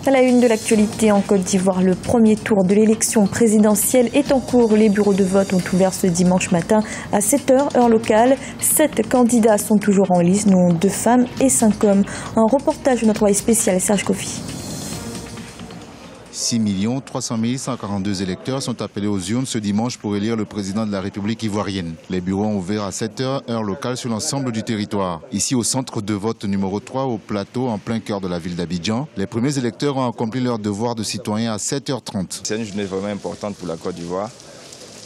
À la une de l'actualité en Côte d'Ivoire, le premier tour de l'élection présidentielle est en cours. Les bureaux de vote ont ouvert ce dimanche matin à 7h, heure locale. 7 candidats sont toujours en lice, dont 2 femmes et 5 hommes. Un reportage de notre envoyé spécial Serge Kofi. 6 300 142 électeurs sont appelés aux urnes ce dimanche pour élire le président de la République ivoirienne. Les bureaux ont ouvert à 7h, heure locale, sur l'ensemble du territoire. Ici, au centre de vote numéro 3, au plateau, en plein cœur de la ville d'Abidjan, les premiers électeurs ont accompli leur devoir de citoyen à 7h30. C'est une journée vraiment importante pour la Côte d'Ivoire.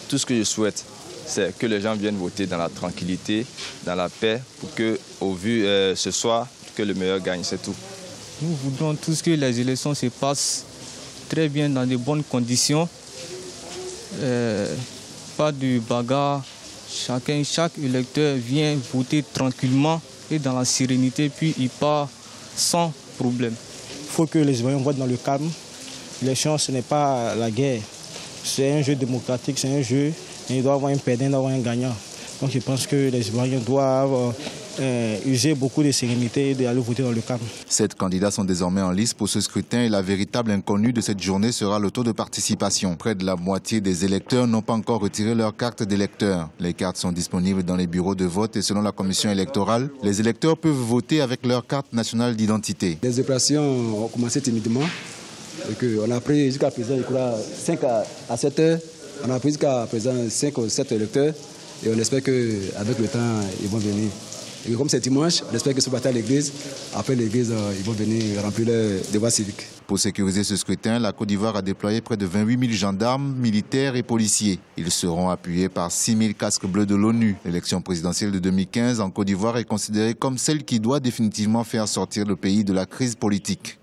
Tout ce que je souhaite, c'est que les gens viennent voter dans la tranquillité, dans la paix, pour que, au vu ce soir, que le meilleur gagne, c'est tout. Nous voudrons tous que les élections se passent très bien dans de bonnes conditions, pas de bagarre, chaque électeur vient voter tranquillement et dans la sérénité, puis il part sans problème. Il faut que les Ivoiriens votent dans le calme. L'élection, ce n'est pas la guerre, c'est un jeu démocratique, c'est un jeu, et il doit y avoir un perdant, il doit y avoir un gagnant. Donc je pense que les Ivoiriens doivent user beaucoup de sérénité et d'aller voter dans le calme. 7 candidats sont désormais en lice pour ce scrutin et la véritable inconnue de cette journée sera le taux de participation. Près de la moitié des électeurs n'ont pas encore retiré leur carte d'électeur. Les cartes sont disponibles dans les bureaux de vote et selon la commission électorale, les électeurs peuvent voter avec leur carte nationale d'identité. Les opérations ont commencé timidement. On a pris jusqu'à présent, je crois, 5 à 7 heures. On a pris jusqu'à présent 5 ou 7 électeurs et on espère qu'avec le temps, ils vont venir. Et comme c'est dimanche, on espère que ce matin à l'église, après l'église, ils vont venir remplir leurs devoirs civiques. Pour sécuriser ce scrutin, la Côte d'Ivoire a déployé près de 28 000 gendarmes, militaires et policiers. Ils seront appuyés par 6 000 casques bleus de l'ONU. L'élection présidentielle de 2015 en Côte d'Ivoire est considérée comme celle qui doit définitivement faire sortir le pays de la crise politique.